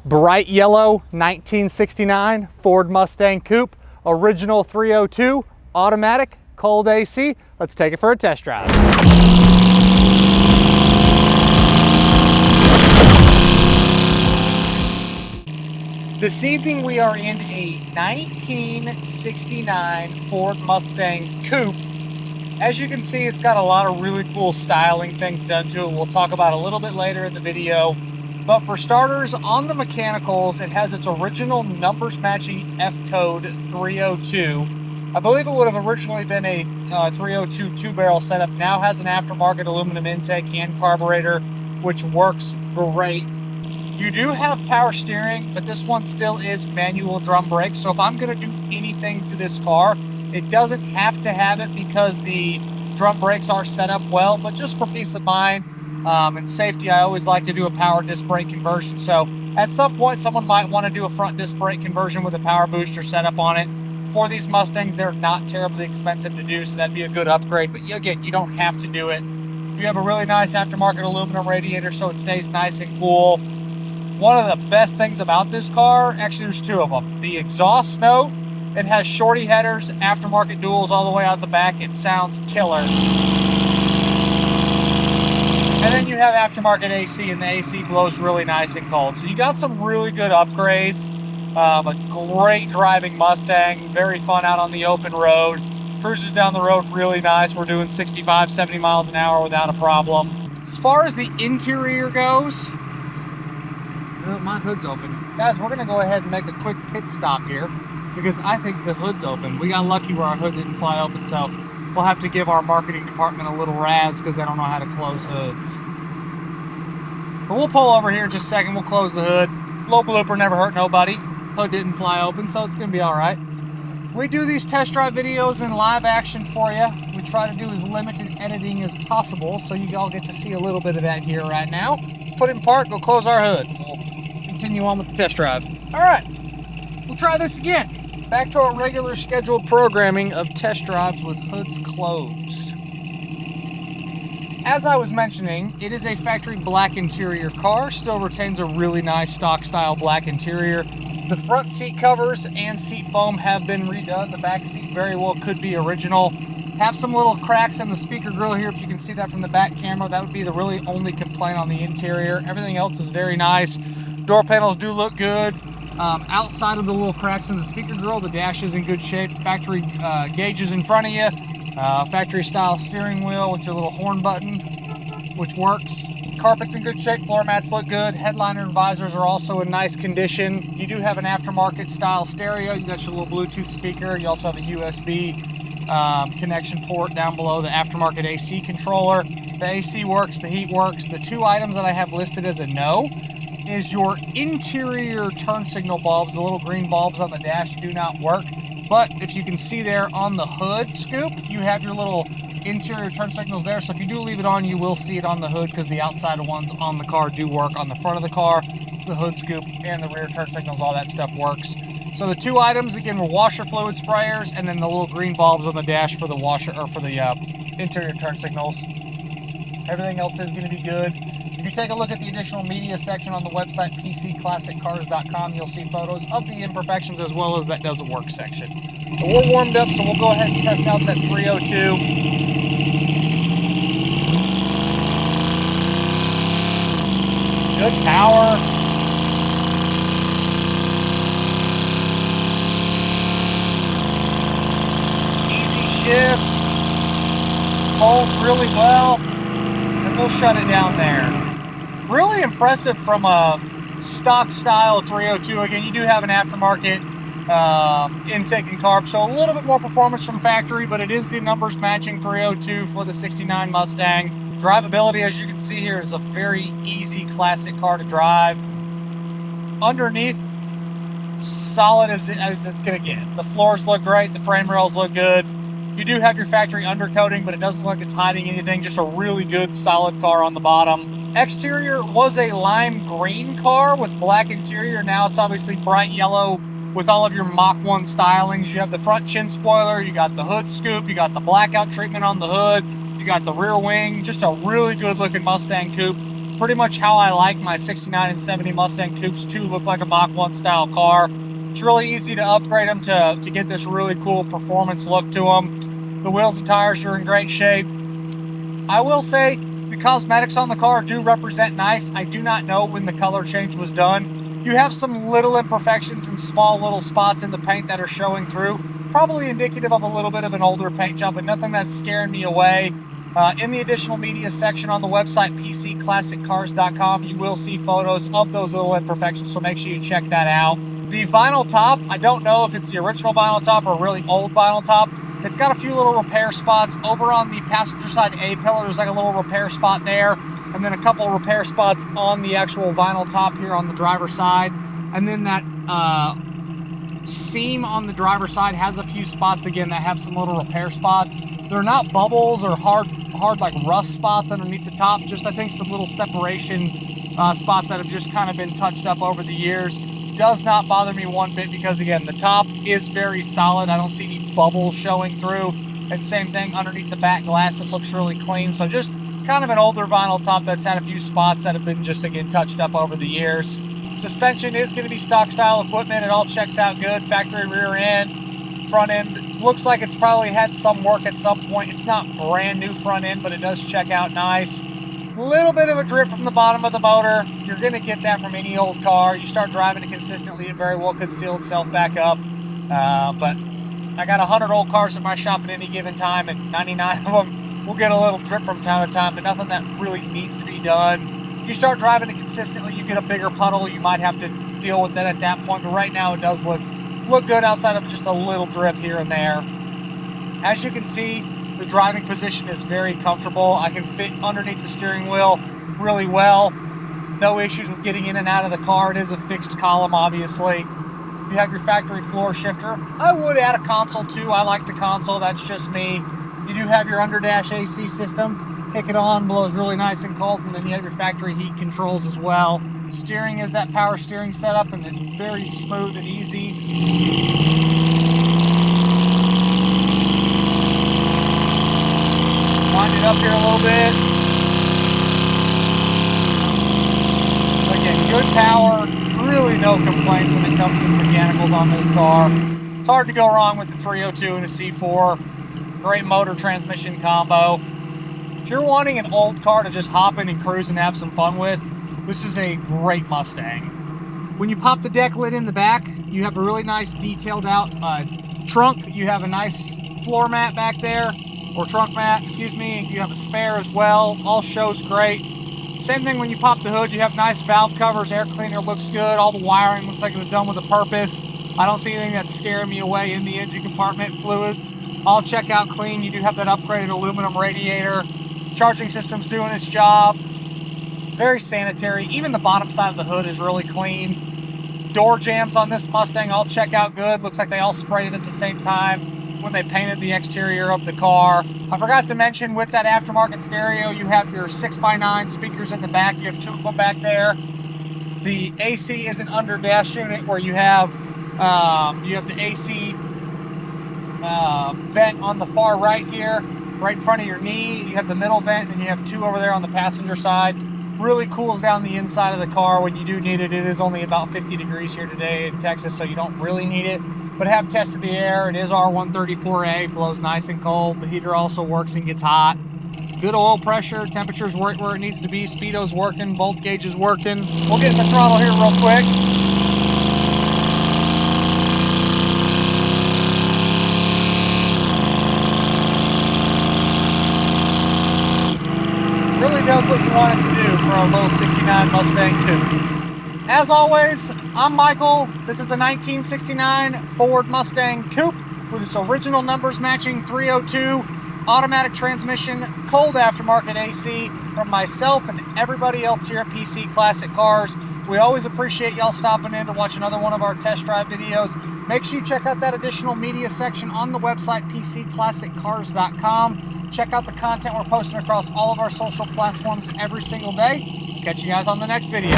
Bright yellow 1969 Ford Mustang Coupe, original 302, automatic, cold AC. Let's take it for a test drive. This evening we are in a 1969 Ford Mustang Coupe. As you can see, it's got a lot of really cool styling things done to it. We'll talk about a little bit later in the video. But for starters, on the mechanicals, it has its original numbers matching F code 302. I believe it would have originally been a 302 two-barrel setup. Now has an aftermarket aluminum intake and carburetor, which works great. You do have power steering, but this one still is manual drum brakes. So if I'm going to do anything to this car, it doesn't have to have it because the drum brakes are set up well. But just for peace of mind and safety, I always like to do a power disc brake conversion. So at some point, someone might want to do a front disc brake conversion with a power booster setup on it. For these Mustangs, they're not terribly expensive to do, so that'd be a good upgrade. But again, you don't have to do it. You have a really nice aftermarket aluminum radiator, so it stays nice and cool. One of the best things about this car, actually there's two of them. The exhaust note, it has Shorty headers, aftermarket duals all the way out the back. It sounds killer. And then you have aftermarket AC, and the AC blows really nice and cold. So you got some really good upgrades. A great driving Mustang, very fun out on the open road. Cruises down the road really nice. We're doing 65, 70 miles an hour without a problem. As far as the interior goes, my hood's open. Guys, we're gonna go ahead and make a quick pit stop here because I think the hood's open. We got lucky where our hood didn't fly open, so we'll have to give our marketing department a little razz because they don't know how to close hoods. But we'll pull over here in just a second. We'll close the hood. Low blooper, never hurt nobody. Hood didn't fly open, so it's gonna be all right. We do these test drive videos in live action for you. We try to do as limited editing as possible, so you all get to see a little bit of that here right now. Let's put it in park, go close our hood. We'll continue on with the test drive. All right, we'll try this again. Back to our regular scheduled programming of test drives with hoods closed. As I was mentioning, it is a factory black interior car, still retains a really nice stock style black interior. The front seat covers and seat foam have been redone. The back seat very well could be original. Have some little cracks in the speaker grille here. If you can see that from the back camera, that would be the really only complaint on the interior. Everything else is very nice. Door panels do look good. Outside of the little cracks in the speaker grille, the dash is in good shape. Factory gauges in front of you. Factory style steering wheel with your little horn button, which works. Carpet's in good shape, floor mats look good. Headliner and visors are also in nice condition. You do have an aftermarket style stereo. You got your little Bluetooth speaker. You also have a USB connection port down below the aftermarket AC controller. The AC works, the heat works. The two items that I have listed as a no is your interior turn signal bulbs. The little green bulbs on the dash do not work. But if you can see there on the hood scoop, you have your little interior turn signals there. So if you do leave it on, you will see it on the hood because the outside ones on the car do work on the front of the car. The hood scoop and the rear turn signals, all that stuff works. So the two items, again, were washer fluid sprayers and then the little green bulbs on the dash for the washer or for the interior turn signals. Everything else is going to be good. If you take a look at the additional media section on the website, pcclassiccars.com, you'll see photos of the imperfections as well as that doesn't work section. But we're warmed up, so we'll go ahead and test out that 302. Good power. Easy shifts. Pulls really well. And we'll shut it down there. Really impressive from a stock style 302. Again, you do have an aftermarket intake and carb, so a little bit more performance from factory, but it is the numbers matching 302 for the 69 Mustang. Drivability, as you can see here, is a very easy classic car to drive. Underneath, solid as it's going to get. The floors look great, the frame rails look good. You do have your factory undercoating, but it doesn't look like it's hiding anything. Just a really good, solid car on the bottom. Exterior was a lime green car with black interior. Now it's obviously bright yellow with all of your Mach 1 stylings. You have the front chin spoiler, you got the hood scoop, you got the blackout treatment on the hood, you got the rear wing. Just a really good looking Mustang coupe. Pretty much how I like my 69 and 70 Mustang coupes to look like a Mach 1 style car. It's really easy to upgrade them to get this really cool performance look to them. The wheels and tires are in great shape. I will say the cosmetics on the car do represent nice. I do not know when the color change was done. You have some little imperfections and small little spots in the paint that are showing through. Probably indicative of a little bit of an older paint job, but nothing that's scaring me away. In the additional media section on the website, pcclassiccars.com, you will see photos of those little imperfections, so make sure you check that out. The vinyl top, I don't know if it's the original vinyl top or a really old vinyl top. It's got a few little repair spots. Over on the passenger side A-pillar, there's like a little repair spot there, and then a couple repair spots on the actual vinyl top here on the driver's side. And then that seam on the driver's side has a few spots again that have some little repair spots. They're not bubbles or hard like rust spots underneath the top, just I think some little separation spots that have just kind of been touched up over the years. Does not bother me one bit because again, the top is very solid. I don't see any bubbles showing through. And same thing underneath the back glass, it looks really clean. So just kind of an older vinyl top that's had a few spots that have been just again touched up over the years. Suspension is going to be stock style equipment. It all checks out good. Factory rear end, front end. Looks like it's probably had some work at some point. It's not brand new front end, but it does check out nice. Little bit of a drip from the bottom of the motor. You're going to get that from any old car. You start driving it consistently, it very well could seal itself back up. But I got 100 old cars at my shop at any given time, and 99 of them will get a little drip from time to time, but nothing that really needs to be done. You start driving it consistently, you get a bigger puddle. You might have to deal with that at that point, but right now it does look good outside of just a little drip here and there. As you can see, the driving position is very comfortable. I can fit underneath the steering wheel really well. No issues with getting in and out of the car. It is a fixed column, obviously. You have your factory floor shifter. I would add a console too. I like the console, that's just me. You do have your under dash AC system. Kick it on, blows really nice and cold, and then you have your factory heat controls as well. Steering is that power steering setup, and it's very smooth and easy. Wind it up here a little bit. Again, good power, really no complaints when it comes to the mechanicals on this car. It's hard to go wrong with the 302 and a C4. Great motor transmission combo. If you're wanting an old car to just hop in and cruise and have some fun with, this is a great Mustang. When you pop the deck lid in the back, you have a really nice detailed out trunk. You have a nice floor mat back there. Or trunk mat, excuse me. You have a spare as well. All shows great. Same thing when you pop the hood. You have nice valve covers. Air cleaner looks good. All the wiring looks like it was done with a purpose. I don't see anything that's scaring me away in the engine compartment. Fluids all check out clean. You do have that upgraded aluminum radiator. Charging system's doing its job. Very sanitary. Even the bottom side of the hood is really clean. Door jambs on this Mustang all check out good. Looks like they all sprayed it at the same time when they painted the exterior of the car. I forgot to mention, with that aftermarket stereo, you have your 6x9 speakers in the back. You have two of them back there. The AC is an under dash unit where you have the AC vent on the far right here, right in front of your knee. You have the middle vent, and you have two over there on the passenger side. Really cools down the inside of the car when you do need it. It is only about 50 degrees here today in Texas, so you don't really need it. But have tested the air. It is R134A, blows nice and cold. The heater also works and gets hot. Good oil pressure, temperature's right where it needs to be. Speedo's working, volt gauge is working. We'll get in the throttle here real quick. Really does what you want it to do for a little 69 Mustang coupe. As always, I'm Michael. This is a 1969 Ford Mustang Coupe with its original numbers matching 302, automatic transmission, cold aftermarket AC from myself and everybody else here at PC Classic Cars. We always appreciate y'all stopping in to watch another one of our test drive videos. Make sure you check out that additional media section on the website, pcclassiccars.com. Check out the content we're posting across all of our social platforms every single day. Catch you guys on the next video.